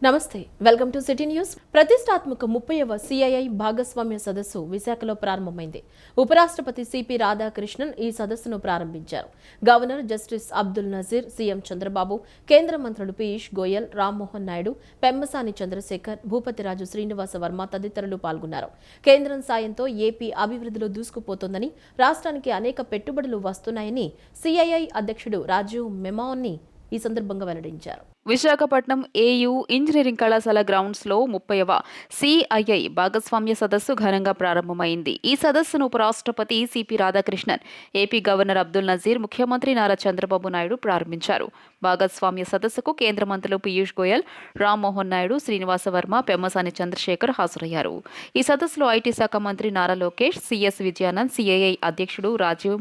నమస్తే, welcome to city news. ప్రతిష్టాత్మక 30వ CII భాగస్వామ్య సదస్సు విశాఖలో ప్రారంభమైంది. ఉపరాష్ట్రపతి సిపి రాధాకృష్ణన్ ఈ సదస్సును ప్రారంభించారు. Governor justice Abdul Nazeer, CM Chandrababu, కేంద్ర మంత్రులు పీయూష్ గోయల్, రామ్మోహన్ నాయుడు, పెమ్మసాని చంద్రశేఖర్, భూపతిరాజు శ్రీనివాస వర్మ తదితరులు పాల్గొన్నారు. కేంద్రం సాయంతో ఏపీ అభివృద్ధిలో దూసుకుపోతోందని, రాష్ట్రానికి అనేక పెట్టుబడులు వస్తున్నాయని సిఐఐ అధ్యక్షుడు రాజీవ్ మెమాని ఈ సందర్భంగా వెల్లడించారు. విశాఖపట్నం ఏయూ ఇంజనీరింగ్ కళాశాల గ్రౌండ్స్లో 30వ సిఐఐ భాగస్వామ్య సదస్సు ఘనంగా ప్రారంభమైంది. ఈ సదస్సును ఉపరాష్ట్రపతి CP Radhakrishnan, AP governor Abdul Nazeer, ముఖ్యమంత్రి నారా చంద్రబాబు నాయుడు ప్రారంభించారు. భాగస్వామ్య సదస్సుకు కేంద్ర మంత్రులు పీయూష్ గోయల్, రామ్మోహన్ నాయుడు, శ్రీనివాస వర్మ, పెమ్మసాని చంద్రశేఖర్ హాజరయ్యారు. ఈ సదస్సులో ఐటీ శాఖ మంత్రి నారా లోకేష్, సిఎస్ విజయానంద్, సిఐఐ అధ్యక్షుడు Rajiv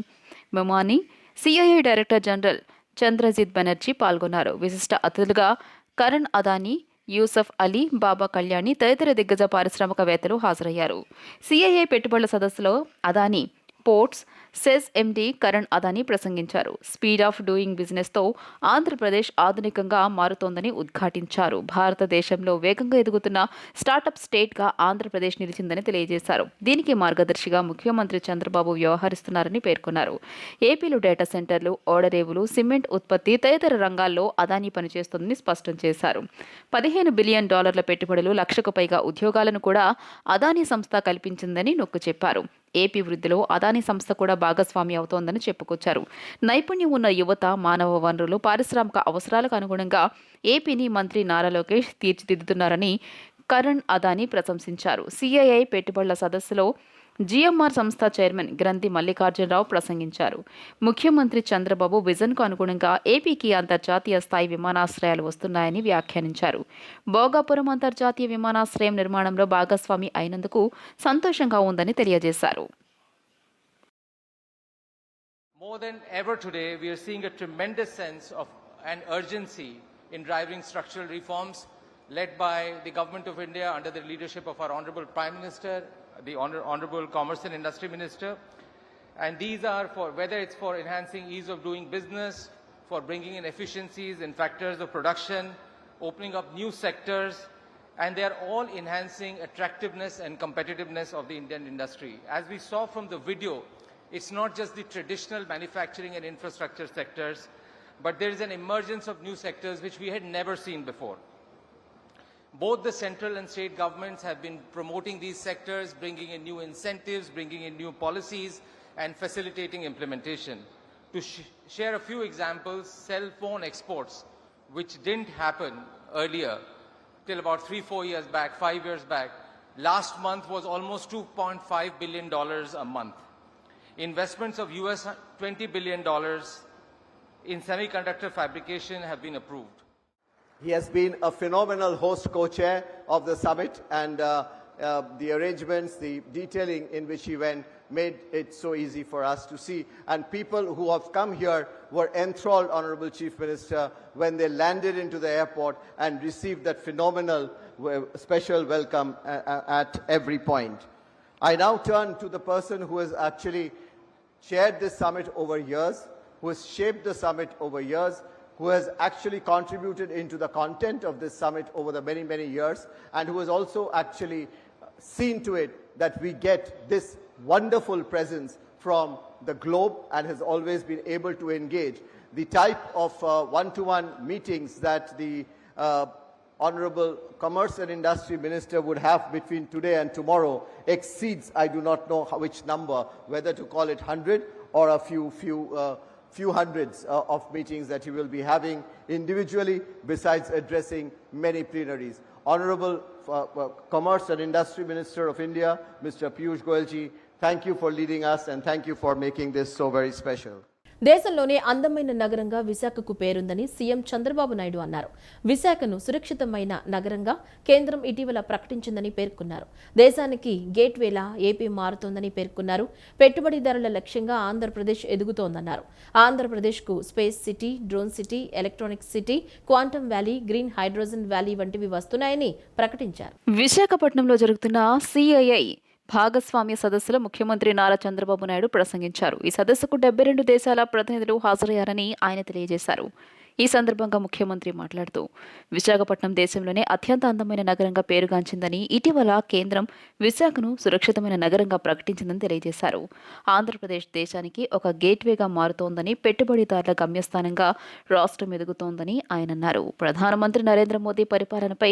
Memani, CII director general Chandrajit Banerjee పాల్గొన్నారు. విశిష్ట అతిథులుగా కరణ్ అదానీ, యూసఫ్ అలీ, బాబా కళ్యాణి తదితర దిగ్గజ పారిశ్రామికవేత్తలు హాజరయ్యారు. సిఐఐ పెట్టుబడుల సదస్సులో Adani ports SEZ MD Karan Adani ప్రసంగించారు. స్పీడ్ ఆఫ్ డూయింగ్ బిజినెస్తో ఆంధ్రప్రదేశ్ ఆధునికంగా మారుతోందని ఉద్ఘాటించారు. భారతదేశంలో వేగంగా ఎదుగుతున్న స్టార్టప్ స్టేట్గా ఆంధ్రప్రదేశ్ నిలిచిందని తెలియజేశారు. దీనికి మార్గదర్శిగా ముఖ్యమంత్రి చంద్రబాబు వ్యవహరిస్తున్నారని పేర్కొన్నారు. ఏపీలో డేటా సెంటర్లు, ఓడరేవులు, సిమెంట్ ఉత్పత్తి తదితర రంగాల్లో అదానీ పనిచేస్తోందని స్పష్టం చేశారు. $15 బిలియన్ పెట్టుబడులు, 1,00,000కు పైగా ఉద్యోగాలను కూడా అదానీ సంస్థ కల్పించిందని నొక్కి చెప్పారు. ఏపీ వృద్ధిలో అదానీ సంస్థ కూడా భాగస్వామి అవుతోందని చెప్పుకొచ్చారు. నైపుణ్యం ఉన్న యువత, మానవ వనరులు, పారిశ్రామిక అవసరాలకు అనుగుణంగా ఏపీని మంత్రి నారా లోకేష్ తీర్చిదిద్దుతున్నారని కరణ్ అదానీ ప్రశంసించారు. సిఐఐ పెట్టుబడుల సదస్సులో జిఎంఆర్ సంస్థ చైర్మన్ గ్రంథి మల్లికార్జునరావు ప్రసంగించారు. ముఖ్యమంత్రి చంద్రబాబు విజన్కు అనుగుణంగా ఏపీకి అంతర్జాతీయ స్థాయి విమానాశ్రయాలు వస్తున్నాయని వ్యాఖ్యానించారు. భోగాపురం అంతర్జాతీయ విమానాశ్రయం నిర్మాణంలో భాగస్వామి అయినందుకు సంతోషంగా ఉందని తెలియజేశారు. More than ever today, we are seeing a tremendous sense of an urgency in driving structural reforms led by the Government of India under the leadership of our Honorable Prime Minister, the Honorable Commerce and Industry Minister. And these are for, whether it's for enhancing ease of doing business, for bringing in efficiencies in factors of production, opening up new sectors, and they are all enhancing attractiveness and competitiveness of the Indian industry. As we saw from the video, it's not just the traditional manufacturing and infrastructure sectors, but there is an emergence of new sectors which we had never seen before. Both the central and state governments have been promoting these sectors, bringing in new incentives, bringing in new policies, and facilitating implementation. To share a few examples, cell phone exports, which didn't happen earlier, till about 3-4 years back, 5 years back, last month was almost $2.5 billion a month. Investments of US $20 billion in semiconductor fabrication have been approved. He has been a phenomenal host co-chair of the summit, and the arrangements, the detailing in which he went made it so easy for us to see. And people who have come here were enthralled, Honorable Chief Minister, when they landed into the airport and received that phenomenal special welcome at every point. I now turn to the person who has actually chaired this summit over years, who has shaped the summit over years, who has actually contributed into the content of this summit over the many, many years, and who has also actually seen to it that we get this wonderful presence from the globe and has always been able to engage. The type of one-to-one meetings that the Honorable Commerce and Industry Minister would have between today and tomorrow exceeds, I do not know which number, whether to call it 100 or a few hundreds of meetings that he will be having individually, besides addressing many plenaries. Honorable Commerce and Industry Minister of India, Mr. Piyush Goyal ji, thank you for leading us and thank you for making this so very special. దేశంలోనే అందమైన నగరంగా విశాఖకు పేరుందని CM Chandrababu Naidu అన్నారు. విశాఖను సురక్షితమైన నగరంగా కేంద్రం ఇటీవల ప్రకటించిందని పేర్కొన్నారు. దేశానికి గేట్వేలా ఏపీ మారుతోందని పేర్కొన్నారు. పెట్టుబడిదారుల లక్ష్యంగా ఆంధ్రప్రదేశ్ ఎదుగుతోందన్నారు. ఆంధ్రప్రదేశ్కు space city, drone city, electronics city, quantum valley, green hydrogen valley వంటివి వస్తున్నాయని ప్రకటించారు. విశాఖపట్నంలో జరుగుతున్న సిఐఐ భాగస్వామ్య సదస్సులో ముఖ్యమంత్రి నారా చంద్రబాబు నాయుడు ప్రసంగించారు. ఈ సదస్సుకు 72 దేశాల ప్రతినిధులు హాజరయ్యారని ఆయన తెలియజేశారు. ఈ సందర్భంగా ముఖ్యమంత్రి మాట్లాడుతూ విశాఖపట్నం దేశంలోనే అత్యంత అందమైన నగరంగా పేరుగాంచిందని, ఇటీవల కేంద్రం విశాఖను సురక్షితమైన నగరంగా ప్రకటించిందని తెలియజేశారు. ఆంధ్రప్రదేశ్ దేశానికి ఒక గేట్వేగా మారుతోందని, పెట్టుబడిదారుల గమ్యస్థానంగా రాష్ట్రం ఎదుగుతోందని ఆయన అన్నారు. ప్రధానమంత్రి నరేంద్ర మోదీ పరిపాలనపై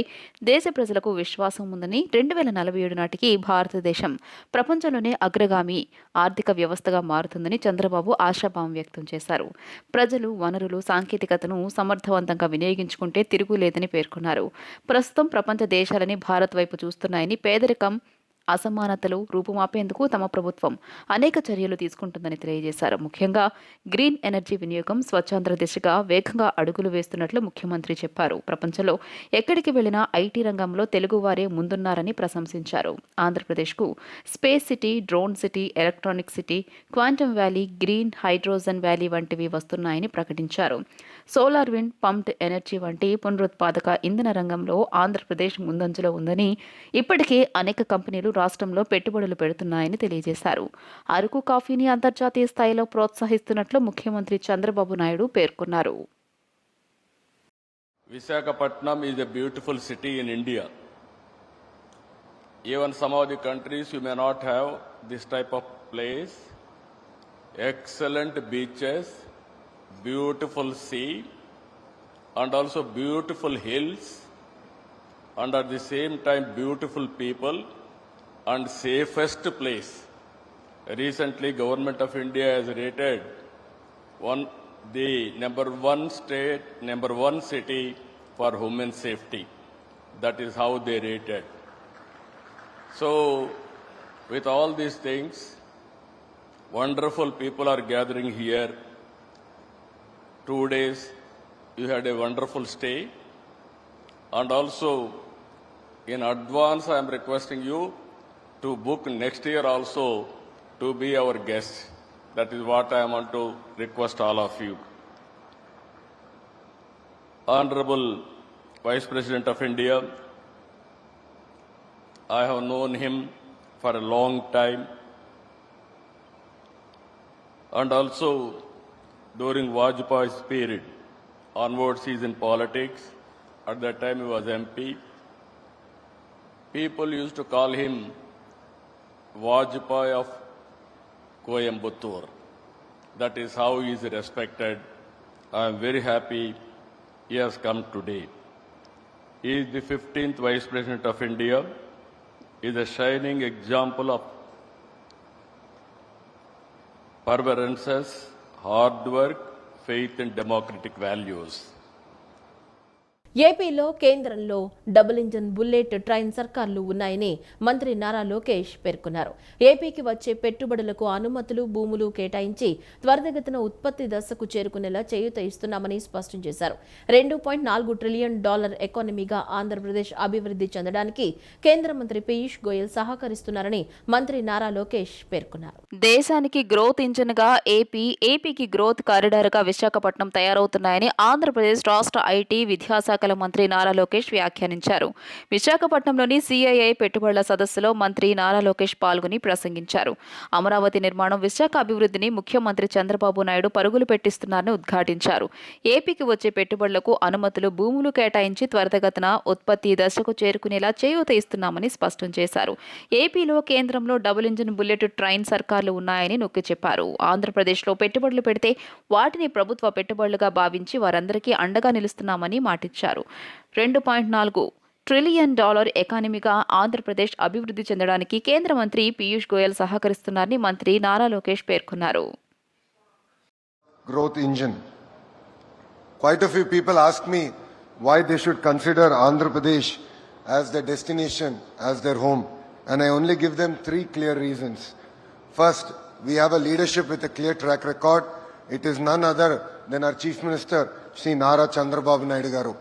దేశ ప్రజలకు విశ్వాసం ఉందని, 2047 నాటికి భారతదేశం ప్రపంచంలోనే అగ్రగామి ఆర్థిక వ్యవస్థగా మారుతుందని చంద్రబాబు ఆశాభావం వ్యక్తం చేశారు. ప్రజలు వనరులు, సాంకేతికతను సమర్థవంతంగా వినియోగించుకుంటే తిరుగులేదని పేర్కొన్నారు. ప్రస్తుతం ప్రపంచ దేశాలని భారత్ వైపు చూస్తున్నాయని, పేదరికం, అసమానతలు రూపుమాపేందుకు తమ ప్రభుత్వం అనేక చర్యలు తీసుకుంటుందని తెలియజేశారు. ముఖ్యంగా గ్రీన్ ఎనర్జీ వినియోగం, స్వచ్ఛాంధ్ర దిశగా వేగంగా అడుగులు వేస్తున్నట్లు ముఖ్యమంత్రి చెప్పారు. ప్రపంచంలో ఎక్కడికి వెళ్లినా ఐటీ రంగంలో తెలుగువారే ముందున్నారని ప్రశంసించారు. ఆంధ్రప్రదేశ్కు space city, drone city, electronic city, quantum valley, green hydrogen valley వంటివి వస్తున్నాయని ప్రకటించారు. సోలార్ విండ్, పంప్డ్ ఎనర్జీ వంటి పునరుత్పాదక ఇంధన రంగంలో ఆంధ్రప్రదేశ్ ముందంజలో ఉందని, ఇప్పటికే అనేక కంపెనీలు రాష్ట్రంలో పెట్టుబడులు పెడుతున్నాయని తెలియజేశారు. అరకు కాఫీని అంతర్జాతీయ స్థాయిలో ప్రోత్సహిస్తున్నట్లు ముఖ్యమంత్రి చంద్రబాబు నాయుడు పేర్కొన్నారు. Visakhapatnam is a beautiful city in India. Even some of the countries you may not have this type of place. Excellent beaches, beautiful sea, and also beautiful hills, and at the same time beautiful people and safest place. Recently, Government of India has rated the number one city for human safety. That is how they rated. So, with all these things, wonderful people are gathering here. 2 days, you had a wonderful stay. And also, in advance, I am requesting you to book next year also to be our guest. That is what I want to request all of you. Honorable Vice President of India, I have known him for a long time, and also during Vajpayee's period onwards he is in politics. At that time he was MP. People used to call him Vajpayee of Coimbatore. That is how he is respected. I am very happy he has come today. He is the 15th Vice President of India. He is a shining example of perseverance, hard work, faith and democratic values. ఏపీలో కేంద్రంలో double engine bullet train సర్కార్లు ఉన్నాయని మంత్రి నారా లోకేష్ పేర్కొన్నారు. ఏపీకి వచ్చే పెట్టుబడులకు అనుమతులు, భూములు కేటాయించి త్వరితగతిన ఉత్పత్తి దశకు చేరుకునేలా చేయూత ఇస్తున్నామని స్పష్టం చేశారు. $2.4 ట్రిలియన్ ఎకానమీగా ఆంధ్రప్రదేశ్ అభివృద్ధి చెందడానికి కేంద్ర మంత్రి పీయూష్ గోయల్ సహకరిస్తున్నారని మంత్రి నారా లోకేష్ పేర్కొన్నారు. దేశానికి గ్రోత్ ఇంజిన్ గా ఏపీకి గ్రోత్ కారిడార్ గా విశాఖపట్నం తయారవుతున్నాయని ఆంధ్రప్రదేశ్ రాష్ట్ర ఐటీ, విద్యాశాఖ మంత్రి నారా లోకేష్ వ్యాఖ్యానించారు. విశాఖపట్నంలోని సిఐఐ పెట్టుబడుల సదస్సులో మంత్రి నారా లోకేష్ పాల్గొని ప్రసంగించారు. అమరావతి నిర్మాణం విశాఖ అభివృద్ధిని ముఖ్యమంత్రి చంద్రబాబు నాయుడు పరుగులు పెట్టిస్తున్నారని ఉద్ఘాటించారు. ఏపీకి వచ్చే పెట్టుబడులకు అనుమతులు, భూములు కేటాయించి త్వరితగతిన ఉత్పత్తి దశకు చేరుకునేలా చేయూత ఇస్తున్నామని స్పష్టం చేశారు. ఏపీలో కేంద్రంలో డబుల్ ఇంజిన్ బుల్లెట్ ట్రైన్ సర్కార్లు ఉన్నాయని నొక్కి చెప్పారు. ఆంధ్రప్రదేశ్లో పెట్టుబడులు పెడితే వాటిని ప్రభుత్వ పెట్టుబడులుగా భావించి వారందరికీ అండగా నిలుస్తున్నామని మాటిచ్చారు. $2.4 ట్రిలియన్ ఎకానమీగా ఆంధ్రప్రదేశ్ అభివృద్ధి చెందడానికి కేంద్ర మంత్రి పీయూష్ గోయల్ సహకరిస్తున్నారని మంత్రి నారా లోకేష్ పేర్కొన్నారు. Growth engine. Quite a few people ask me why they should consider Andhra Pradesh as their destination, as their home, and I only give them 3 clear reasons. First, we have a leadership with a clear track record. It is none other than our Chief Minister, Shri Nara Chandrababu Naidu Garu.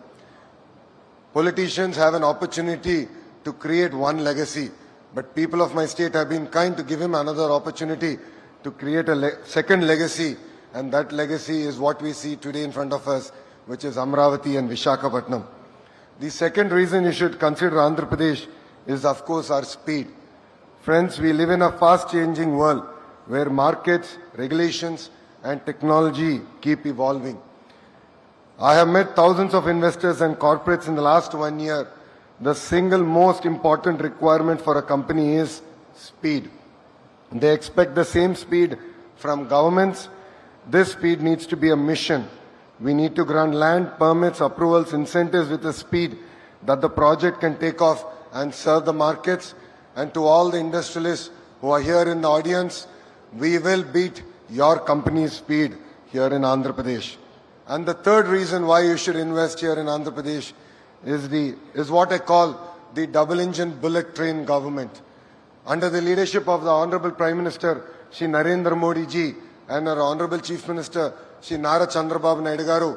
Politicians have an opportunity to create one legacy, but people of my state have been kind to give him another opportunity to create a second legacy, and that legacy is what we see today in front of us, which is Amravati and Visakhapatnam. The second reason you should consider Andhra Pradesh is, of course, our speed. Friends, we live in a fast-changing world where markets, regulations, and technology keep evolving. I have met thousands of investors and corporates in the last 1 year. The single most important requirement for a company is speed. They expect the same speed from governments. This speed needs to be a mission. We need to grant land, permits, approvals, incentives with a speed that the project can take off and serve the markets. And to all the industrialists who are here in the audience, we will beat your company's speed here in Andhra Pradesh. And the third reason why you should invest here in Andhra Pradesh is what I call the double engine bullet train government. Under the leadership of the Honorable Prime Minister Shri Narendra Modi ji and our Honorable Chief Minister Shri Nara Chandrababu Naidu garu,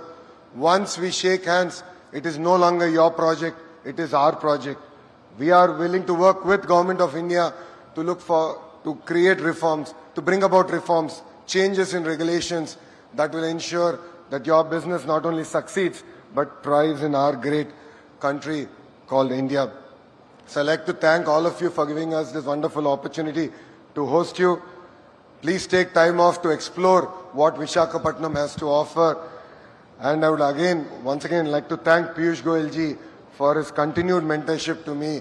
once we shake hands, it is no longer your project, it is our project. We are willing to work with Government of India to create reforms, to bring about reforms, changes in regulations that will ensure that your business not only succeeds but thrives in our great country called India. So I'd like to thank all of you for giving us this wonderful opportunity to host you. Please take time off to explore what Visakhapatnam has to offer. And I would once again like to thank Piyush Goyal ji for his continued mentorship to me.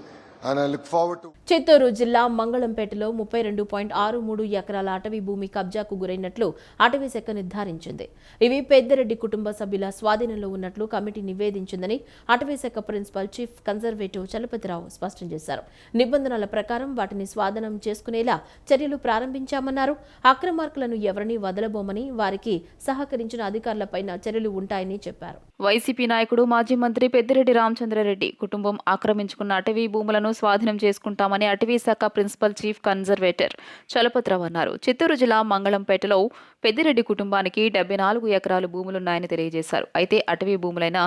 And I look forward to... Chittoor జిల్లా మంగళంపేటలో 32.63 ఎకరాల అటవీ భూమి కబ్జాకు గురైనట్లు అటవీ శాఖ నిర్ధారించింది. ఇవి పెద్దిరెడ్డి కుటుంబ సభ్యుల స్వాధీనంలో ఉన్నట్లు కమిటీ నివేదించిందని అటవీ శాఖ ప్రిన్సిపల్ చీఫ్ కన్జర్వేటివ్ చలపతిరావు స్పష్టం చేశారు. నిబంధనల ప్రకారం వాటిని స్వాధీనం చేసుకునేలా చర్యలు ప్రారంభించామన్నారు. అక్రమార్కులను ఎవరినీ వదలబోమని, వారికి సహకరించిన అధికారులపైన చర్యలు ఉంటాయని చెప్పారు. వైసీపీ నాయకుడు మాజీ మంత్రి పెద్దిరెడ్డి రామచంద్రారెడ్డి కుటుంబం ఆక్రమించుకున్న అటవీ భూములను స్వాధీనం చేసుకుంటామని అటవీ శాఖ ప్రిన్సిపల్ చీఫ్ కన్జర్వేటర్ చలపతిరావు అన్నారు. చిత్తూరు జిల్లా మంగళంపేటలో పెద్దిరెడ్డి కుటుంబానికి 74 ఎకరాలు భూములున్నాయని తెలియజేశారు. అయితే అటవీ భూములైన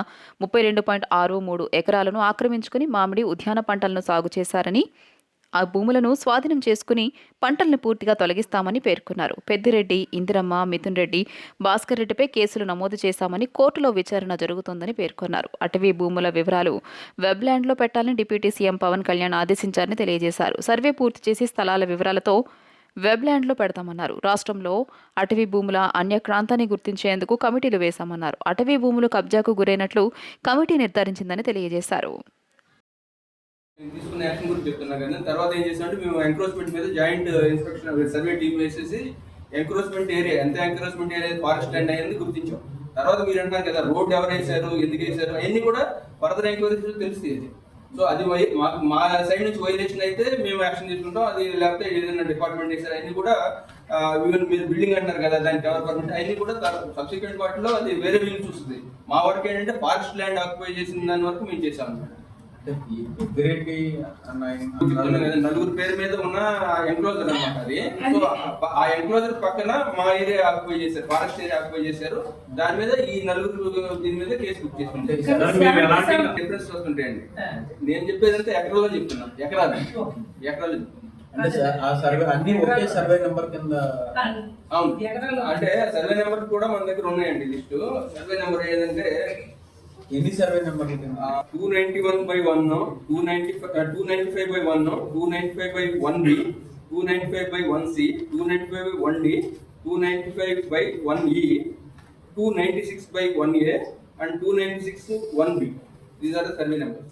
32.63 ఎకరాలను ఆక్రమించుకుని మామిడి, ఉద్యాన పంటలను సాగు చేశారని, ఆ భూములను స్వాధీనం చేసుకుని పంటలను పూర్తిగా తొలగిస్తామని పేర్కొన్నారు. పెద్దిరెడ్డి, ఇందిరమ్మ, మిథున్ రెడ్డి, భాస్కర్ రెడ్డిపై కేసులు నమోదు చేశామని, కోర్టులో విచారణ జరుగుతోందని పేర్కొన్నారు. అటవీ భూముల వివరాలు వెబ్లాండ్లో పెట్టాలని డిప్యూటీ సీఎం పవన్ కళ్యాణ్ ఆదేశించారని తెలియజేశారు. సర్వే పూర్తి చేసి స్థలాల వివరాలతో వెబ్లాండ్లో పెడతామన్నారు. రాష్ట్రంలో అటవీ భూముల అన్యక్రాంతాన్ని గుర్తించేందుకు కమిటీలు వేశామన్నారు. అటవీ భూములు కబ్జాకు గురైనట్లు కమిటీ నిర్ధారించిందని తెలియజేశారు. తీసుకున్న యాక్షన్ గురించి చెప్తున్నా కానీ తర్వాత ఏం చేసామంటే మేము ఎంక్రోచ్మెంట్ మీద జాయింట్ ఇన్స్పెక్షన్ సర్వే టీమ్ వేసేసి ఎంక్రోచ్మెంట్ ఏరియా ఎంత ఎంక్రోచ్మెంట్ ఏరియా ఫారెస్ట్ ల్యాండ్ అయ్యింది గుర్తించాం. తర్వాత మీరు అంటారు కదా రోడ్ ఎవరు వేసారు, ఎందుకు వేసారు, అవన్నీ కూడా ఫర్దర్ ఎంక్వైరీస్ తెలుస్తుంది. సో అది మా సైడ్ నుంచి వైలేషన్ అయితే మేము యాక్షన్ తీసుకుంటాం. అది లేకపోతే ఏదైనా డిపార్ట్మెంట్ వేసారు అవన్నీ కూడా ఈవెన్ మీరు బిల్డింగ్ అంటారు కదా దానికి ఎవరు పర్మిట్ అవన్నీ కూడా సబ్సిక్వెంట్ వాటిలో అది వేరే వీళ్ళు చూస్తుంది. మా వరకు ఏంటంటే ఫారెస్ట్ ల్యాండ్ ఆక్యుపై చేసిన దాని వరకు మేము చేసాం అనమాట. నలుగురు పేరు మీద ఉన్న ఎంక్లోజర్ అనమాట అది. సో ఆ ఎంక్లోజర్ పక్కన మా ఏరియా ఆక్యుపై చేశారు, ఫారెస్ట్ ఏరియా ఆక్యుపై చేశారు. దాని మీద ఈ నలుగురు దీని మీద కేసు బుక్ చేసుకుంటారు. డిఫరెన్స్ వస్తుంటాయండి. నేను చెప్పేది అంటే ఎకరాలో చెప్తున్నా, ఎకరాలు సర్వే నెంబర్ కింద. అవును, అంటే సర్వే నెంబర్ కూడా మన దగ్గర ఉన్నాయండి లిస్టు. సర్వే నెంబర్ ఏదంటే ఎన్ని survey number 291/1, 295/1, 295/1B, 295/1C, 295/1D, 295/1E, 296/1A and 296/1B. These are the survey numbers.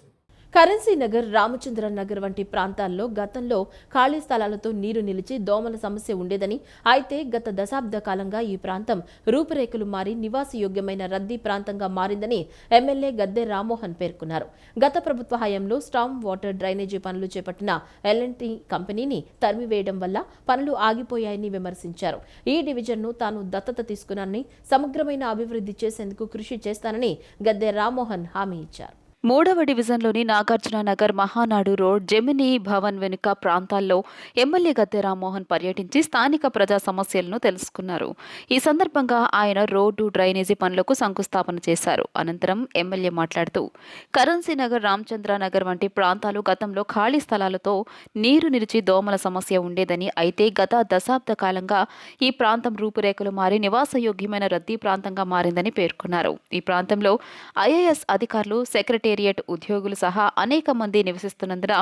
Currency Nagar, Ramachandra Nagar వంటి ప్రాంతాల్లో గతంలో ఖాళీ స్థలాలతో నీరు నిలిచి దోమల సమస్య ఉండేదని, అయితే గత దశాబ్ద కాలంగా ఈ ప్రాంతం రూపురేఖలు మారి నివాసయోగ్యమైన రద్దీ ప్రాంతంగా మారిందని ఎమ్మెల్యే గద్దె రామ్మోహన్ పేర్కొన్నారు. గత ప్రభుత్వ హయాంలో స్టామ్ వాటర్ డ్రైనేజీ పనులు చేపట్టిన L&T కంపెనీని తరిమివేయడం వల్ల పనులు ఆగిపోయాయని విమర్శించారు. ఈ డివిజన్ను తాను దత్తత తీసుకున్నానని, సమగ్రమైన అభివృద్ధి చేసేందుకు కృషి చేస్తానని గద్దె రామ్మోహన్ హామీ ఇచ్చారు. 3వ డివిజన్లోని నాగార్జున నగర్, మహానాడు రోడ్, జెమినీ భవన్ వెనుక ప్రాంతాల్లో ఎమ్మెల్యే గద్దె రామ్మోహన్ పర్యటించి స్థానిక ప్రజా సమస్యలను తెలుసుకున్నారు. ఈ సందర్భంగా ఆయన రోడ్డు, డ్రైనేజీ పనులకు శంకుస్థాపన చేశారు. అనంతరం ఎమ్మెల్యే మాట్లాడుతూ కరెన్సీ నగర్, రామచంద్ర నగర్ వంటి ప్రాంతాలు గతంలో ఖాళీ స్థలాలతో నీరు నిలిచి దోమల సమస్య ఉండేదని, అయితే గత దశాబ్ద కాలంగా ఈ ప్రాంతం రూపురేఖలు మారి నివాసయోగ్యమైన రద్దీ ప్రాంతంగా మారిందని పేర్కొన్నారు. ఈ ప్రాంతంలో IAS అధికారులు, సెక్రటేరియట్, సెక్రటేరియట్ ఉద్యోగులు సహా అనేక మంది నివసిస్తున్నందున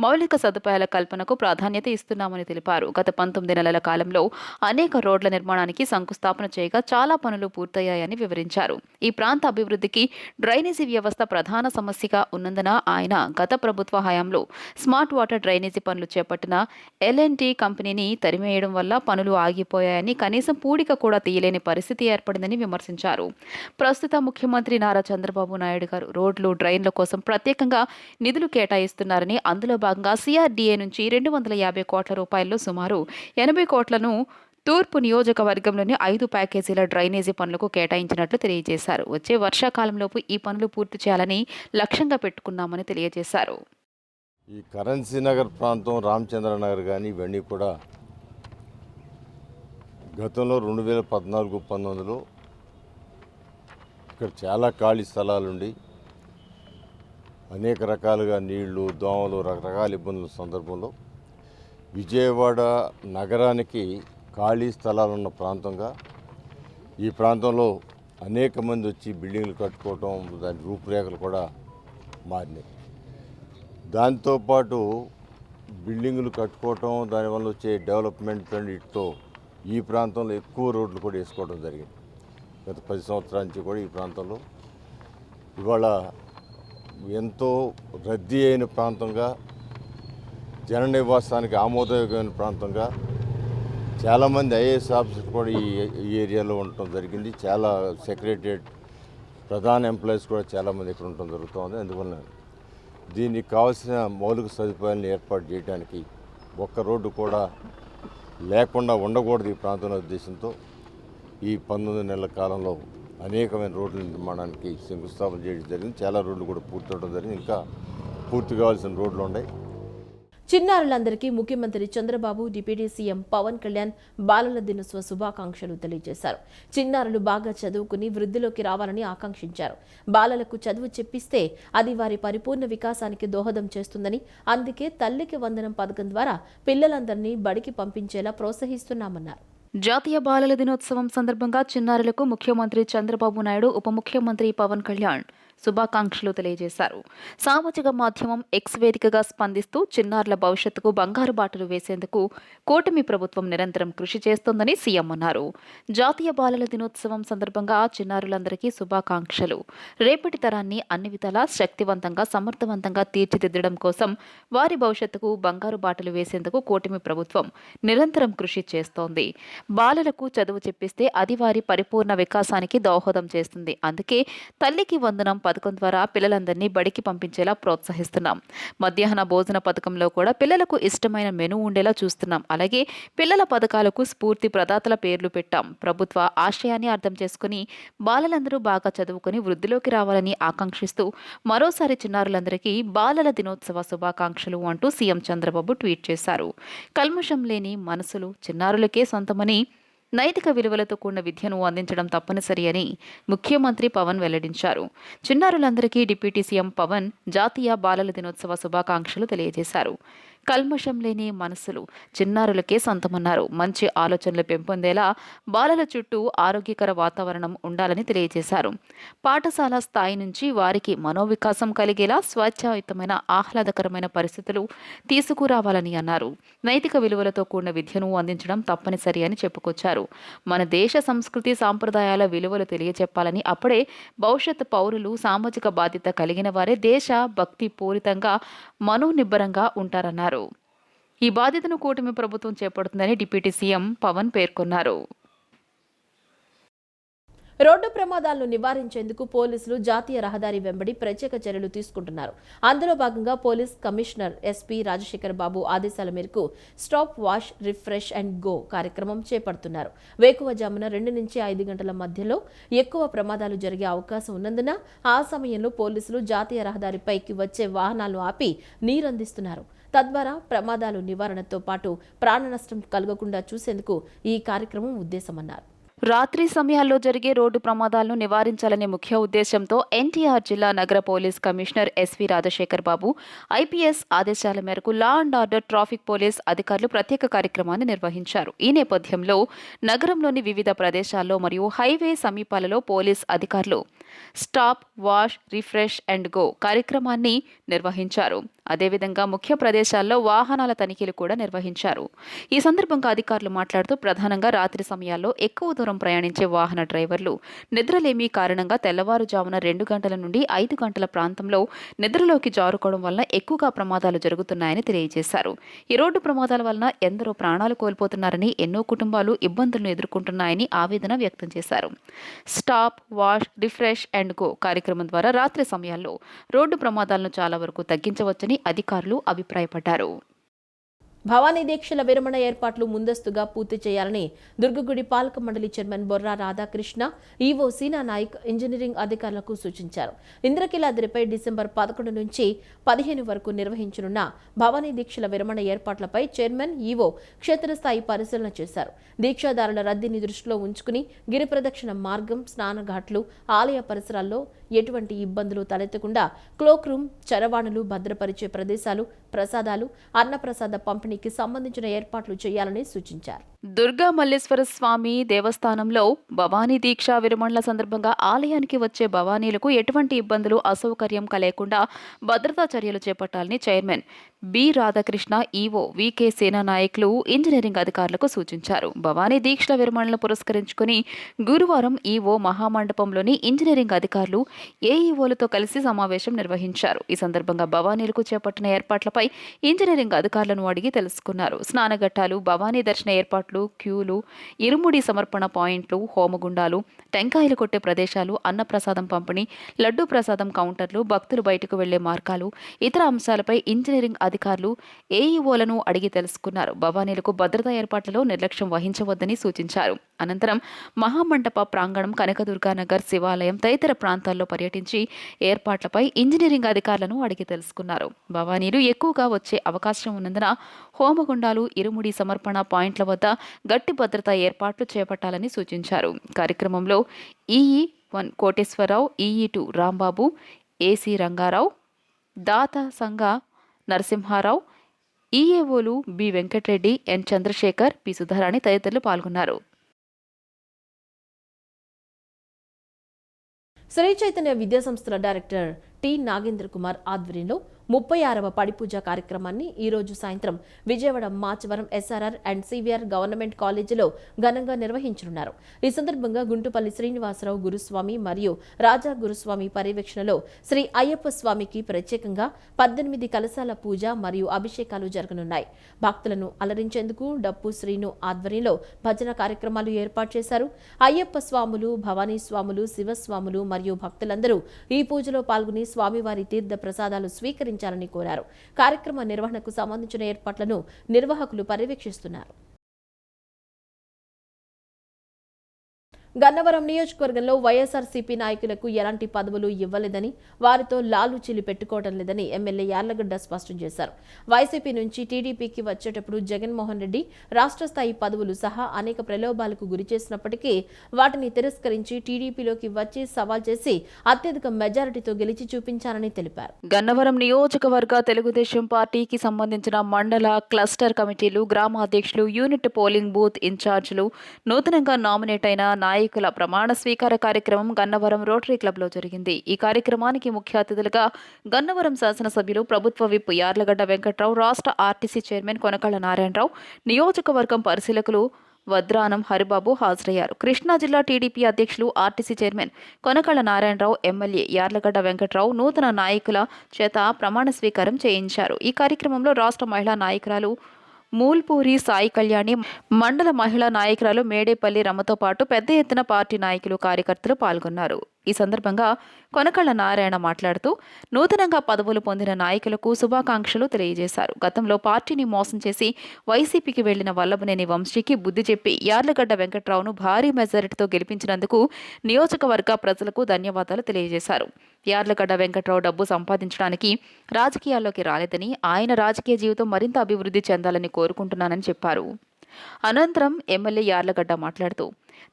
మౌలిక సదుపాయాల కల్పనకు ప్రాధాన్యత ఇస్తున్నామని తెలిపారు. గత 19 నెలల కాలంలో అనేక రోడ్ల నిర్మాణానికి శంకుస్థాపన చేయగా చాలా పనులు పూర్తయ్యాయని వివరించారు. ఈ ప్రాంత అభివృద్ధికి డ్రైనేజీ వ్యవస్థ ప్రధాన సమస్యగా ఉన్నందున ఆయన గత ప్రభుత్వ హయాంలో స్మార్ట్ వాటర్ డ్రైనేజీ పనులు చేపట్టిన L&T కంపెనీని తరిమేయడం వల్ల పనులు ఆగిపోయాయని, కనీసం పూడిక కూడా తీయలేని పరిస్థితి ఏర్పడిందని విమర్శించారు. ప్రస్తుత ముఖ్యమంత్రి నారా చంద్రబాబు నాయుడు గారు రోడ్లు, డ్రైన్ల కోసం ప్రత్యేకంగా నిధులు కేటాయిస్తున్నారని, అందులో భాగంగా CRDA నుంచి 250 కోట్ల రూపాయల్లో సుమారు 80 కోట్లను తూర్పు నియోజకవర్గంలోని 5 ప్యాకేజీల డ్రైనేజీ పనులకు కేటాయించినట్లు తెలియజేశారు. వచ్చే వర్షాకాలంలోపు ఈ పనులు పూర్తి చేయాలని లక్ష్యంగా పెట్టుకున్నామని తెలియజేశారు. ఈ కరెన్సీ నగర్ ప్రాంతం, రామచంద్ర నగర్ కానీ ఇవన్నీ కూడా గతంలో 2014-19లో ఇక్కడ చాలా ఖాళీ స్థలాలుండి అనేక రకాలుగా నీళ్లు, దోమలు, రకరకాల ఇబ్బందుల సందర్భంలో విజయవాడ నగరానికి ఖాళీ స్థలాలు ఉన్న ప్రాంతంగా ఈ ప్రాంతంలో అనేక మంది వచ్చి బిల్డింగ్లు కట్టుకోవటం, దాని రూపురేఖలు కూడా మారినాయి. దాంతోపాటు బిల్డింగులు కట్టుకోవటం, దానివల్ల వచ్చే డెవలప్మెంట్ వీటితో ఈ ప్రాంతంలో ఎక్కువ రోడ్లు కూడా వేసుకోవడం జరిగింది. గత 10 సంవత్సరాల నుంచి కూడా ఈ ప్రాంతంలో ఇవాళ ఎంతో రద్దీ అయిన ప్రాంతంగా, జన నివాసానికి ఆమోదయోగ్యమైన ప్రాంతంగా చాలామంది IAS ఆఫీసర్లు కూడా ఈ ఏరియాలో ఉండటం జరిగింది. చాలా సెక్రటేరియట్ ప్రధాన ఎంప్లాయీస్ కూడా చాలామంది ఇక్కడ ఉండటం జరుగుతుంది. అందువల్ల దీనికి కావాల్సిన మౌలిక సదుపాయాలను ఏర్పాటు చేయడానికి ఒక్క రోడ్డు కూడా లేకుండా ఉండకూడదు ఈ ప్రాంతంలో ఉద్దేశంతో ఈ 19 నెలల కాలంలో అనేకమైన రోడ్ల నిర్మాణానికి శంకుస్థాపన చేయడం జరిగింది. చాలా రోడ్లు కూడా పూర్తవడం జరిగింది. ఇంకా పూర్తి కావాల్సిన రోడ్లు ఉన్నాయి. చిన్నారులందరికీ ముఖ్యమంత్రి చంద్రబాబు, డిప్యూటీ సీఎం పవన్ కళ్యాణ్ బాలల దినోత్సవ శుభాకాంక్షలు తెలియజేశారు. చిన్నారులు బాగా చదువుకుని వృద్ధిలోకి రావాలని ఆకాంక్షించారు. బాలలకు చదువు చెప్పిస్తే అది వారి పరిపూర్ణ వికాసానికి దోహదం చేస్తుందని, అందుకే తల్లికి వందనం పథకం ద్వారా పిల్లలందరినీ బడికి పంపించేలా ప్రోత్సహిస్తున్నామన్నారు. జాతీయ బాలల దినోత్సవం సందర్భంగా చిన్నారులకు ముఖ్యమంత్రి చంద్రబాబు నాయుడు, ఉప ముఖ్యమంత్రి పవన్ కళ్యాణ్ శుభాకాంక్షలు తెలియజేశారు. సామాజిక మాధ్యమం X వేదికగా స్పందిస్తూ చిన్నారుల భవిష్యత్తుకు బంగారు బాటలు వేసేందుకు కూటమి ప్రభుత్వం నిరంతరం కృషి చేస్తోందని సీఎం అన్నారు. జాతీయ బాలల దినోత్సవం సందర్భంగా చిన్నారులందరికీ శుభాకాంక్షలు. రేపటి తరాన్ని అన్ని విధాలా శక్తివంతంగా, సమర్థవంతంగా తీర్చిదిద్దడం కోసం వారి భవిష్యత్తుకు బంగారు బాటలు వేసేందుకు కూటమి ప్రభుత్వం నిరంతరం కృషి చేస్తోంది. బాలలకు చదువు చెప్పిస్తే అది వారి పరిపూర్ణ వికాసానికి దోహదం చేస్తుంది. అందుకే తల్లికి వందనం పథకం ద్వారా పిల్లలందరినీ బడికి పంపించేలా ప్రోత్సహిస్తున్నాం. మధ్యాహ్న భోజన పథకంలో కూడా పిల్లలకు ఇష్టమైన మెనూ ఉండేలా చూస్తున్నాం. అలాగే పిల్లల పథకాలకు స్ఫూర్తి ప్రదాతల పేర్లు పెట్టాం. ప్రభుత్వ ఆశయాన్ని అర్థం చేసుకుని బాలలందరూ బాగా చదువుకుని వృద్ధిలోకి రావాలని ఆకాంక్షిస్తూ మరోసారి చిన్నారులందరికీ బాలల దినోత్సవ శుభాకాంక్షలు అంటూ సీఎం చంద్రబాబు ట్వీట్ చేశారు. కల్మషం లేని మనసులు చిన్నారులకే సొంతమని, నైతిక విలువలతో కూడిన విద్యను అందించడం తప్పనిసరి అని ముఖ్యమంత్రి పవన్ వెల్లడించారు. చిన్నారులందరికీ డిప్యూటీ సీఎం పవన్ జాతీయ బాలల దినోత్సవ శుభాకాంక్షలు తెలియజేశారు. కల్మషం లేని మనసులు చిన్నారులకే సొంతమన్నారు. మంచి ఆలోచనలు పెంపొందేలా బాలల చుట్టూ ఆరోగ్యకర వాతావరణం ఉండాలని తెలియజేశారు. పాఠశాల స్థాయి నుంచి వారికి మనోవికాసం కలిగేలా స్వేచ్ఛాయుతమైన, ఆహ్లాదకరమైన పరిస్థితులు తీసుకురావాలని అన్నారు. నైతిక విలువలతో కూడిన విద్యను అందించడం తప్పనిసరి అని చెప్పుకొచ్చారు. మన దేశ సంస్కృతి, సాంప్రదాయాల విలువలు తెలియచెప్పాలని, అప్పుడే భవిష్యత్ పౌరులు సామాజిక బాధ్యత కలిగిన వారే దేశ భక్తి పూరితంగా, మనోనిబ్బరంగా ఉంటారన్నారు. ఈ బాధ్యతను కూటమి ప్రభుత్వం చేపడుతుందని డిప్యూటీ సీఎం పవన్ పేర్కొన్నారు. రోడ్డు ప్రమాదాలను నివారించేందుకు పోలీసులు జాతీయ రహదారి వెంబడి ప్రత్యేక చర్యలు తీసుకుంటున్నారు. అందులో భాగంగా పోలీస్ కమిషనర్ ఎస్పీ రాజశేఖర్ బాబు ఆదేశాల మేరకు stop, wash, refresh and go కార్యక్రమం చేపడుతున్నారు. వేకువజామున 2 నుంచి 5 గంటల మధ్యలో ఎక్కువ ప్రమాదాలు జరిగే అవకాశం ఉన్నందున ఆ సమయంలో పోలీసులు జాతీయ రహదారిపైకి వచ్చే వాహనాలను ఆపి నీరందిస్తున్నారు. తద్వారా ప్రమాదాలు నివారణతో పాటు ప్రాణ నష్టం కలగకుండా చూసేందుకు ఈ కార్యక్రమం ఉద్దేశమన్నారు. రాత్రి సమయాల్లో జరిగే రోడ్డు ప్రమాదాలను నివారించాలనే ముఖ్య ఉద్దేశంతో ఎన్టీఆర్ జిల్లా నగర పోలీస్ కమిషనర్ ఎస్వి రాజశేఖర్ బాబు ఐపీఎస్ ఆదేశాల మేరకు law and order, traffic police అధికారులు ప్రత్యేక కార్యక్రమాన్ని నిర్వహించారు. ఈ నేపథ్యంలో నగరంలోని వివిధ ప్రదేశాల్లో మరియు హైవే సమీపాలలో పోలీస్ అధికారులు stop, wash, refresh and go కార్యక్రమాన్ని నిర్వహించారు. అదేవిధంగా ముఖ్య ప్రదేశాల్లో వాహనాల తనిఖీలు కూడా నిర్వహించారు. ఈ సందర్భంగా అధికారులు మాట్లాడుతూ ప్రధానంగా రాత్రి సమయాల్లో ఎక్కువ దూరం ప్రయాణించే వాహన డ్రైవర్లు నిద్రలేమి కారణంగా తెల్లవారుజామున 2 గంటల నుండి 5 గంటల ప్రాంతంలో నిద్రలోకి జారుకోవడం వలన ఎక్కువగా ప్రమాదాలు జరుగుతున్నాయని తెలియజేశారు. ఈ రోడ్డు ప్రమాదాల వలన ఎందరో ప్రాణాలు కోల్పోతున్నారని, ఎన్నో కుటుంబాలు ఇబ్బందులను ఎదుర్కొంటున్నాయని ఆవేదన వ్యక్తం చేశారు. Stop, wash, refresh and go కార్యక్రమం ద్వారా రాత్రి సమయాల్లో రోడ్డు ప్రమాదాలను చాలా వరకు తగ్గించవచ్చని అధికారులు అభిప్రాయపడ్డారు. భవానీ దీక్షల విరమణ ఏర్పాట్లు ముందస్తుగా పూర్తి చేయాలని దుర్గగుడి పాలక మండలి చైర్మన్ బొర్రా రాధాకృష్ణ, ఈవో సీనా నాయక్ ఇంజనీరింగ్ అధికారులకు సూచించారు. ఇంద్రకీలాద్రిపై డిసెంబర్ 11 నుంచి 15 వరకు నిర్వహించనున్న భవానీ దీక్షల విరమణ ఏర్పాట్లపై చైర్మన్, ఈవో క్షేత్రస్థాయి పరిశీలన చేశారు. దీక్షాదారుల రద్దీని దృష్టిలో ఉంచుకుని గిరి ప్రదక్షిణ మార్గం, స్నానఘాట్లు, ఆలయ పరిసరాల్లో ఎటువంటి ఇబ్బందులు తలెత్తకుండా క్లోక్ రూమ్, చరవాణులు భద్రపరిచే ప్రదేశాలు, ప్రసాదాలు, అన్నప్రసాద పంపిణీకి సంబంధించిన ఏర్పాట్లు చేయాలని సూచించారు. దుర్గా మల్లేశ్వర స్వామి దేవస్థానంలో భవానీ దీక్షా విరమణల సందర్భంగా ఆలయానికి వచ్చే భవానీలకు ఎటువంటి ఇబ్బందులు, అసౌకర్యం కలగకుండా భద్రతా చర్యలు చేపట్టాలని chairman B Radhakrishna, EO VK సేనా నాయకులు ఇంజనీరింగ్ అధికారులకు సూచించారు. భవానీ దీక్షల విరమణలను పురస్కరించుకుని గురువారం ఈవో మహామండపంలోని ఇంజనీరింగ్ అధికారులు ఏఈఓలతో కలిసి సమావేశం నిర్వహించారు. ఈ సందర్భంగా భవానీలకు చేపట్టిన ఏర్పాట్లపై ఇంజనీరింగ్ అధికారులను అడిగి తెలుసుకున్నారు. స్నానఘట్టాలు, భవానీ దర్శన ఏర్పాట్లు, క్యూలు, ఇరుముడి సమర్పణ పాయింట్లు, హోమగుండాలు, టెంకాయలు కొట్టే ప్రదేశాలు, అన్నప్రసాదం పంపిణీ, లడ్డూ ప్రసాదం కౌంటర్లు, భక్తులు బయటకు వెళ్లే మార్గాలు, ఇతర అంశాలపై ఇంజనీరింగ్ అధికారులు ఏఈఓలను అడిగి తెలుసుకున్నారు. భవానీలకు భద్రతా ఏర్పాట్లలో నిర్లక్ష్యం వహించవద్దని సూచించారు. అనంతరం మహామండప ప్రాంగణం, కనకదుర్గానగర్ శివాలయం తదితర ప్రాంతాల్లో పర్యటించి ఏర్పాట్లపై ఇంజనీరింగ్ అధికారులను అడిగి తెలుసుకున్నారు. భవానీలు ఎక్కువగా వచ్చే అవకాశం ఉన్నందున హోమగుండాలు, ఇరుముడి సమర్పణ పాయింట్ల వద్ద గట్టి భద్రతా ఏర్పాట్లు చేపట్టాలని సూచించారు. కార్యక్రమంలో ఈఈ1 కోటేశ్వరరావు, ఈఈ2 రాంబాబు, ఏసీ రంగారావు, దాత సంఘ నరసింహారావు, ఈఏఓలు బి వెంకటరెడ్డి, ఎన్ చంద్రశేఖర్, పి సుధారాణి తదితరులు పాల్గొన్నారు. శ్రీ చైతన్య విద్యాసంస్థల డైరెక్టర్ టి నాగేంద్ర కుమార్ ఆధ్వర్యంలో 36వ పడిపూజ కార్యక్రమాన్ని ఈ రోజు సాయంత్రం Vijayawada Machavaram SRR and CVR government కాలేజీలో ఘనంగా నిర్వహించనున్నారు. ఈ సందర్భంగా గుంటుపల్లి శ్రీనివాసరావు గురుస్వామి మరియు రాజా గురుస్వామి పర్యవేక్షణలో శ్రీ అయ్యప్ప స్వామికి ప్రత్యేకంగా 18 కలశాల పూజ మరియు అభిషేకాలు జరగనున్నాయి. భక్తులను అలరించేందుకు డప్పు శ్రీను ఆధ్వర్యంలో భజన కార్యక్రమాలు ఏర్పాటు చేశారు. అయ్యప్ప స్వాములు, భవానీ స్వాములు, శివస్వాములు మరియు భక్తులందరూ ఈ పూజలో పాల్గొని స్వామివారి తీర్థ ప్రసాదాలు స్వీకరించాలని కోరారు. కార్యక్రమ నిర్వహణకు సంబంధించిన ఏర్పాట్లను నిర్వాహకులు పర్యవేక్షిస్తున్నారు. గన్నవరం నియోజకవర్గంలో వైఎస్ఆర్సీపీ నాయకులకు ఎలాంటి పదవులు ఇవ్వలేదని, వారితో లాలుచీలు పెట్టుకోవడం లేదని ఎమ్మెల్యే యార్లగడ్డ స్పష్టం చేశారు. వైసీపీ నుంచి టీడీపీకి వచ్చేటప్పుడు జగన్మోహన్ రెడ్డి రాష్ట్ర స్థాయి పదవులు సహా అనేక ప్రలోభాలకు గురి చేసినప్పటికీ వాటిని తిరస్కరించి టీడీపీలోకి వచ్చి సవాల్ చేసి అత్యధిక మెజారిటీతో గెలిచి చూపించారని తెలిపారు. గన్నవరం నియోజకవర్గ తెలుగుదేశం పార్టీకి సంబంధించిన మండల క్లస్టర్ కమిటీలు, గ్రామ అధ్యక్షులు, యూనిట్ పోలింగ్ బూత్ ఇన్ఛార్జీలు, నూతనంగా నామినేట్ అయిన నాయకుల ప్రమాణ స్వీకార కార్యక్రమం గన్నవరం రోటరీ క్లబ్లో జరిగింది. ఈ కార్యక్రమానికి ముఖ్య అతిథులుగా గన్నవరం శాసనసభ్యులు, ప్రభుత్వ విప్ యార్లగడ్డ వెంకట్రావు, రాష్ట్ర ఆర్టీసీ చైర్మన్ కొనకళ్ళ నారాయణరావు, నియోజకవర్గం పరిశీలకులు వద్రానం హరిబాబు హాజరయ్యారు. కృష్ణా జిల్లా టీడీపీ అధ్యక్షులు, RTC chairman Konakalla Narayana Rao, MLA Yarlagadda Venkat Rao నూతన నాయకుల చేత ప్రమాణ స్వీకారం చేయించారు. ఈ కార్యక్రమంలో రాష్ట్ర మహిళా నాయకురాలు మూల్పూరి సాయి కళ్యాణి, మండల మహిళా నాయకురాలు మేడేపల్లి రమతో పాటు పెద్ద ఎత్తున పార్టీ నాయకులు, కార్యకర్తలు పాల్గొన్నారు. ఈ సందర్భంగా కొనకళ్ళ నారాయణ మాట్లాడుతూ నూతనంగా పదవులు పొందిన నాయకులకు శుభాకాంక్షలు తెలియజేశారు. గతంలో పార్టీని మోసం చేసి వైసీపీకి వెళ్లిన వల్లభనేని వంశీకి బుద్ధి చెప్పి యార్లగడ్డ వెంకట్రావును భారీ మెజారిటీతో గెలిపించినందుకు నియోజకవర్గ ప్రజలకు ధన్యవాదాలు తెలియజేశారు. యార్లగడ్డ వెంకట్రావు డబ్బు సంపాదించడానికి రాజకీయాల్లోకి రాలేదని, ఆయన రాజకీయ జీవితం మరింత అభివృద్ధి చెందాలని కోరుకుంటున్నానని చెప్పారు. అనంతరం ఎమ్మెల్యే యార్లగడ్డ మాట్లాడుతూ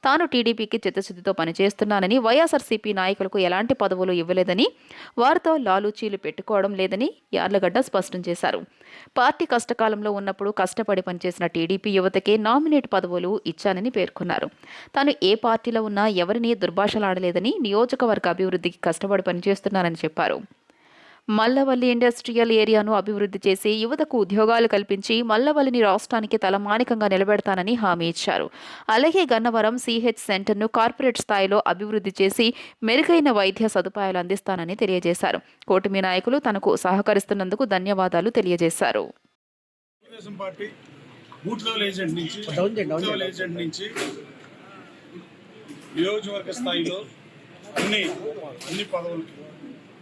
తాను టీడీపీకి చిత్తశుద్ధితో పనిచేస్తున్నానని, వైఎస్ఆర్సీపీ నాయకులకు ఎలాంటి పదవులు ఇవ్వలేదని, వారితో లాలూచీలు పెట్టుకోవడం లేదని యార్లగడ్డ స్పష్టం చేశారు. పార్టీ కష్టకాలంలో ఉన్నప్పుడు కష్టపడి పనిచేసిన టీడీపీ యువతకే నామినేట్ పదవులు ఇచ్చానని పేర్కొన్నారు. తాను ఏ పార్టీలో ఉన్నా ఎవరిని దుర్భాషలాడలేదని, నియోజకవర్గ అభివృద్ధికి కష్టపడి పనిచేస్తున్నానని చెప్పారు. మల్లవల్లి ఇండస్ట్రియల్ ఏరియాను అభివృద్ధి చేసి యువతకు ఉద్యోగాలు కల్పించి మల్లవల్లిని రాష్ట్రానికి తలమానికంగా నిలబెడతానని హామీ ఇచ్చారు. అలాగే గన్నవరం సిహెచ్ సెంటర్ను కార్పొరేట్ స్థాయిలో అభివృద్ధి చేసి మెరుగైన వైద్య సదుపాయాలు అందిస్తానని తెలియజేశారు. కూటమి నాయకులు తనకు సహకరిస్తున్నందుకు ధన్యవాదాలు తెలియజేశారు. Telugu Desam party booth level agent నుంచి నియోజకవర్గ స్థాయిలో అన్ని పదవులకి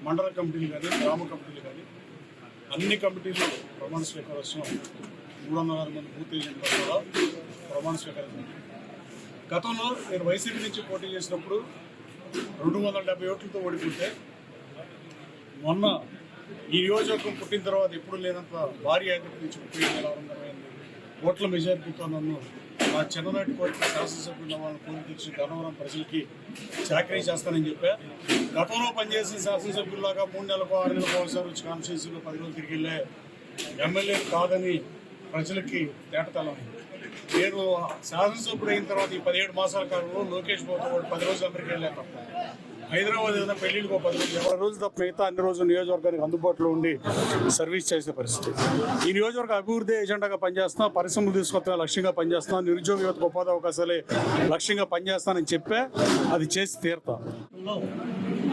మండల కమిటీలు కానీ గ్రామ కమిటీలు కానీ అన్ని కమిటీలు ప్రమాణ స్వీకారోత్సవం 306 మంది బూత్ ఏజెంట్ల ద్వారా ప్రమాణ స్వీకారం. గతంలో నేను వైసీపీ నుంచి పోటీ చేసినప్పుడు 270 ఓట్లతో ఓడిపోతే మొన్న ఈ నియోజకవర్గం పుట్టిన తర్వాత ఎప్పుడు లేనంత భారీ ఆధిపత్యం నుంచి 37,628 ఓట్ల మెజారిటీతో నన్ను మా చిన్ననాటి కోరిక శాసనసభ్యుల వాళ్ళని కోరి తెచ్చి గన్నవరం ప్రజలకి చాకరీ చేస్తానని చెప్పా. గతంలో పనిచేసిన శాసనసభ్యుల్లాగా 3 నెలలకు 6 నెలలకు ఒకసారి వచ్చి కాన్స్టిట్యూన్సీలో 10 రోజులు తిరిగి వెళ్ళే ఎమ్మెల్యే కాదని ప్రజలకి తేటతలం. నేను శాసనసభ్యుడు అయిన తర్వాత ఈ 17 మాసాల కాలంలో లోకేష్ బాబు 10 రోజులు అమెరికా వెళ్ళా తప్ప, హైదరాబాద్ ఏదైనా పెళ్లికి 10 రోజులు 20 రోజులు తప్ప మిగతా అన్ని రోజులు నియోజకవర్గానికి అందుబాటులో ఉండి సర్వీస్ చేసే పరిస్థితి. ఈ నియోజకవర్గ అభివృద్ధి ఎజెండాగా పనిచేస్తున్నా, పరిశ్రమలు తీసుకొస్తా లక్ష్యంగా పనిచేస్తున్నా, నిరుద్యోగ యువతకు ఉపాధి అవకాశాలే లక్ష్యంగా పనిచేస్తానని చెప్పే అది చేసి తీరుతా.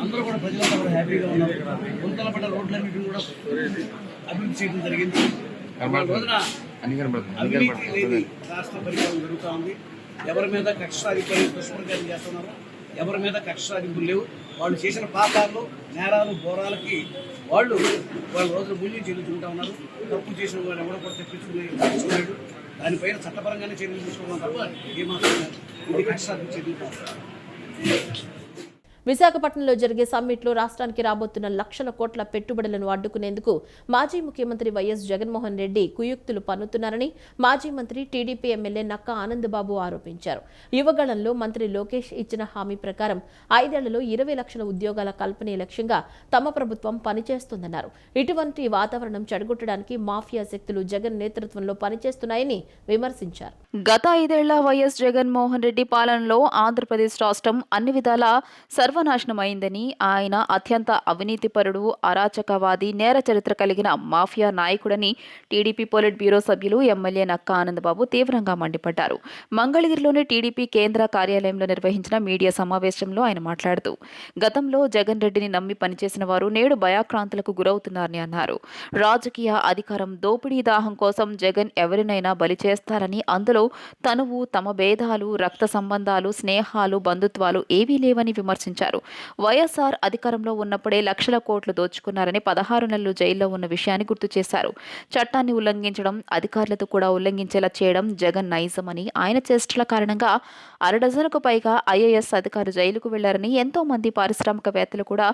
అందరూ కూడా ప్రజలంతా కూడా హ్యాపీగా ఉన్నారు. గుంతల పడ్డ రోడ్లన్నింటినీ కూడా అభివృద్ధి చేయడం జరిగింది. రోజున అవినీతి లేని రాష్ట్ర పరిపాలన జరుగుతూ ఉంది. ఎవరి మీద కక్ష సాధింపులు దుష్ప్రచారం చేస్తున్నారు, ఎవరి మీద కక్ష సాధింపులు లేవు. వాళ్ళు చేసిన పాపాలు, నేరాలు, ఘోరాలకి వాళ్ళు రోజున మూల్యం చెల్లించుకుంటా ఉన్నారు. తప్పు చేసిన వాళ్ళు ఎవరో కూడా తెప్పించుకోలేడు. దానిపైన చట్టపరంగానే చర్యలు తీసుకోవడం తప్ప ఏమాత్రం ఇది కక్ష సాధింపు చర్యలు కాదు. విశాఖపట్నంలో జరిగే సమ్మిట్లో రాష్ట్రానికి రాబోతున్న లక్షల కోట్ల పెట్టుబడులను అడ్డుకునేందుకు మాజీ ముఖ్యమంత్రి వైఎస్ జగన్మోహన్ రెడ్డి కుయుక్తులు పన్నుతున్నారని మాజీ మంత్రి టీడీపీ ఎమ్మెల్యే నక్కా ఆనందబాబు ఆరోపించారు. యువగళంలో మంత్రి లోకేష్ ఇచ్చిన హామీ ప్రకారం 5 ఏళ్లలో 20 లక్షల ఉద్యోగాల కల్పనే లక్ష్యంగా తమ ప్రభుత్వం పనిచేస్తోందన్నారు. ఇటువంటి వాతావరణం చెడగొట్టడానికి మాఫియా శక్తులు జగన్ నేతృత్వంలో పనిచేస్తున్నాయని విమర్శించారు. గత 5 ఏళ్ల వైఎస్ జగన్మోహన్ రెడ్డి పాలనలో ఆంధ్రప్రదేశ్ రాష్ట్రం అన్ని విధాలా సర్వనాశనమైందని, ఆయన అత్యంత అవినీతిపరుడు, అరాచకవాది, నేర చరిత్ర కలిగిన మాఫియా నాయకుడని టీడీపీ పొలిట్ బ్యూరో సభ్యులు ఎమ్మెల్యే నక్కా ఆనందబాబు తీవ్రంగా మండిపడ్డారు. మంగళగిరిలోని టీడీపీ కేంద్ర కార్యాలయంలో నిర్వహించిన మీడియా సమావేశంలో ఆయన మాట్లాడుతూ గతంలో జగన్ రెడ్డిని నమ్మి పనిచేసిన వారు నేడు భయాక్రాంతులకు గురవుతున్నారని అన్నారు. రాజకీయ అధికారం దోపిడీ దాహం కోసం జగన్ ఎవరినైనా బలి చేస్తారని, అందులో తనువు, తమ భేదాలు, రక్త సంబంధాలు, స్నేహాలు, బంధుత్వాలు ఏవీ లేవని విమర్శించారు. వైఎస్ఆర్ అధికారంలో ఉన్నప్పుడే లక్షల కోట్లు దోచుకున్నారని, 16 నెలలు జైల్లో ఉన్న విషయాన్ని గుర్తు చేశారు. చట్టాన్ని ఉల్లంఘించడం, అధికారులతో కూడా ఉల్లంఘించేలా చేయడం జగన్ నైజమని, ఆయన చేష్టల కారణంగా 6 డజనుకు పైగా ఐఏఎస్ అధికారులు జైలుకు వెళ్లారని, ఎంతో మంది పారిశ్రామికవేత్తలు కూడా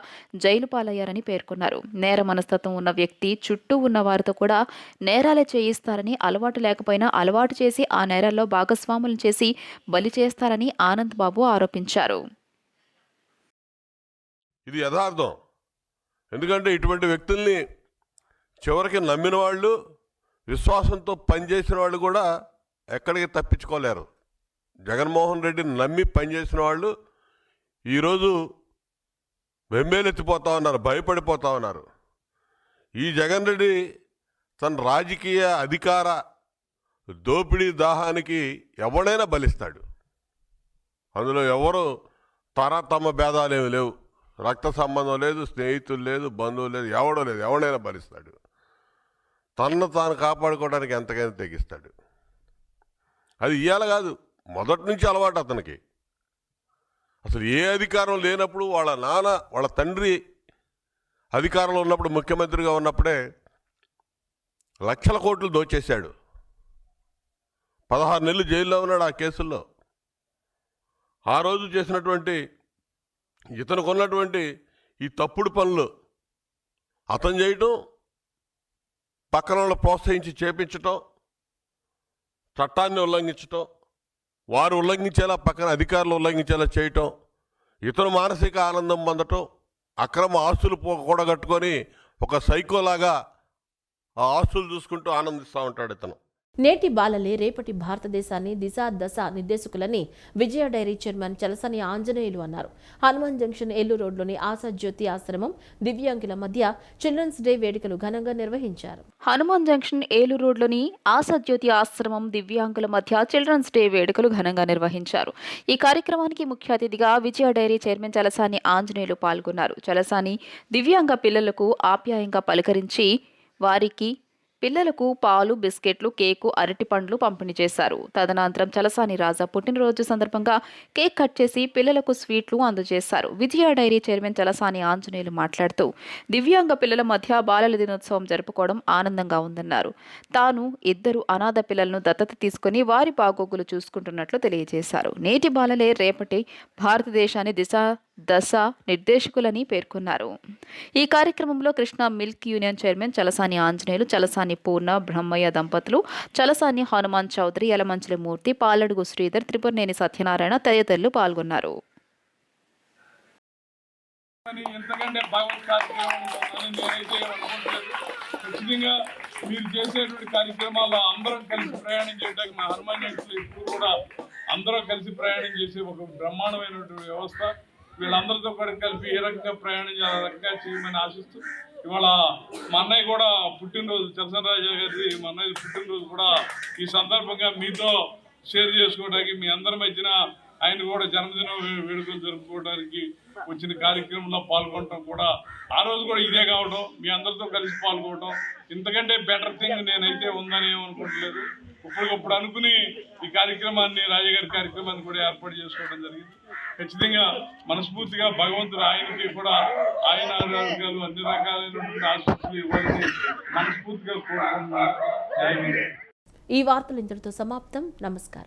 జైలు పాలయ్యారని పేర్కొన్నారు. నేర మనస్తత్వం ఉన్న వ్యక్తి చుట్టూ ఉన్న వారితో కూడా నేరాలే చేయిస్తారని, అలవాటు లేకపోయినా అలవాటు చేసి ఆ నేరాల్లో భాగస్వాములను చేసి బలి చేస్తారని ఆనంద్ బాబు ఆరోపించారు. ఇది యథార్థం. ఎందుకంటే ఇటువంటి వ్యక్తుల్ని చివరికి నమ్మిన వాళ్ళు, విశ్వాసంతో పనిచేసిన వాళ్ళు కూడా ఎక్కడికి తప్పించుకోలేరు. జగన్మోహన్ రెడ్డిని నమ్మి పనిచేసిన వాళ్ళు ఈరోజు వెంబేలెత్తిపోతా ఉన్నారు, భయపడిపోతా ఉన్నారు. ఈ జగన్ రెడ్డి తన రాజకీయ అధికార దోపిడీ దాహానికి ఎవడైనా బలిస్తాడు. అందులో ఎవరు తమ భేదాలేమి లేవు, రక్త సంబంధం లేదు, స్నేహితులు లేదు, బంధువులు లేదు, ఎవడో లేదు, ఎవడైనా భరిస్తాడు. తనను తాను కాపాడుకోవడానికి ఎంతకైనా తెగిస్తాడు. అది ఇవాళ కాదు, మొదటి నుంచి అలవాటు అతనికి. అసలు ఏ అధికారం లేనప్పుడు వాళ్ళ నాన్న, వాళ్ళ తండ్రి అధికారంలో ఉన్నప్పుడు, ముఖ్యమంత్రిగా ఉన్నప్పుడే లక్షల కోట్లు దోచేశాడు. 16 నెలలు జైల్లో ఉన్నాడు ఆ కేసుల్లో. ఆ రోజు చేసినటువంటి, ఇతనికి ఉన్నటువంటి ఈ తప్పుడు పనులు అతను చేయటం, పక్కన వాళ్ళు ప్రోత్సహించి చేపించటం, చట్టాన్ని ఉల్లంఘించటం, వారు ఉల్లంఘించేలా పక్కన అధికారులు ఉల్లంఘించేలా చేయటం, ఇతను మానసిక ఆనందం పొందటం, అక్రమ ఆస్తులు కూడగట్టుకొని ఒక సైకోలాగా ఆ ఆస్తులు చూసుకుంటూ ఆనందిస్తూ ఉంటాడు ఇతను. నేటి బాలలే రేపటి భారతదేశాన్ని దిశ దశ నిర్దేశకులని విజయ డైరీ చైర్మన్ చలసాని ఆంజనేయులు అన్నారు. హనుమాన్ జంక్షన్ ఏలూరు రోడ్లోని ఆశాజ్యోతి ఆశ్రమం దివ్యాంగుల మధ్య చిల్డ్రన్స్ డే వేడుకలు ఘనంగా నిర్వహించారు. హనుమాన్ జంక్షన్ ఏలూరు రోడ్లోని ఆశాజ్యోతి ఆశ్రమం దివ్యాంగుల మధ్య చిల్డ్రన్స్ డే వేడుకలు ఘనంగా నిర్వహించారు. ఈ కార్యక్రమానికి ముఖ్య అతిథిగా విజయ డైరీ చైర్మన్ చలసాని ఆంజనేయులు పాల్గొన్నారు. చలసాని దివ్యాంగ పిల్లలకు ఆప్యాయంగా పలకరించి వారికి పిల్లలకు పాలు, బిస్కెట్లు, కేకు, అరటి పండ్లు పంపిణీ చేశారు. తదనంతరం చలసాని రాజా పుట్టినరోజు సందర్భంగా కేక్ కట్ చేసి పిల్లలకు స్వీట్లు అందజేశారు. విజయ డైరీ చైర్మన్ చలసాని ఆంజనేయులు మాట్లాడుతూ దివ్యాంగ పిల్లల మధ్య బాలల దినోత్సవం జరుపుకోవడం ఆనందంగా ఉందన్నారు. తాను 2 అనాథ పిల్లలను దత్తత తీసుకుని వారి బాగోగులు చూసుకుంటున్నట్లు తెలియజేశారు. నేటి బాలలే రేపటి భారతదేశాన్ని దిశ దశ నిర్దేశకులని పేర్కొన్నారు. ఈ కార్యక్రమంలో Krishna milk union chairman Chalasani Anjaneyulu, Chalasani Purna, Brahmayya దంపతులు, చలసాని హనుమాన్ చౌదరి, యలమంచిలి మూర్తి, పాలడుగు శ్రీధర్, త్రిపురనేని సత్యనారాయణ తదితరులు పాల్గొన్నారు. ఖచ్చితంగా మీరు చేసేటువంటి కార్యక్రమాల్లో అందరం కలిసి ప్రయాణం చేయడానికి మా హనుమాన్ జంక్షన్లో ఇప్పుడు కూడా అందరం కలిసి ప్రయాణం చేసే ఒక బ్రహ్మాండమైనటువంటి వ్యవస్థ. వీళ్ళందరితో కూడా కలిపి ఏ రకంగా ప్రయాణం చేయాలి రకంగా చేయమని ఆశిస్తూ ఇవాళ మా అన్నయ్య కూడా పుట్టినరోజు, చలసరాజా గారి మా అన్నయ్య పుట్టినరోజు కూడా ఈ సందర్భంగా మీతో షేర్ చేసుకోవడానికి, మీ అందరి మధ్యన ఆయన కూడా జన్మదిన వేడుకలు జరుపుకోవడానికి వచ్చిన కార్యక్రమంలో పాల్గొనడం కూడా ఆ రోజు కూడా ఇదే కావడం, మీ అందరితో కలిసి పాల్గొనడం, ఇంతకంటే బెటర్ థింగ్ నేనైతే ఉందని ఏమనుకోవట్లేదు. ఇప్పటికప్పుడు అనుకుని ఈ కార్యక్రమాన్ని, రాజాగారి కార్యక్రమాన్ని కూడా ఏర్పాటు చేసుకోవడం జరిగింది. ఖచ్చితంగా మనస్ఫూర్తిగా భగవంతుడు ఆయనకి కూడా ఆయన ఆరోగ్యాలు అన్ని రకాలైనటువంటి ఆశీస్సులు ఇవ్వాలని మనస్ఫూర్తిగా కోరుకుంటున్నాను. ఈ వార్తలు ఇంతటితో సమాప్తం. నమస్కారం.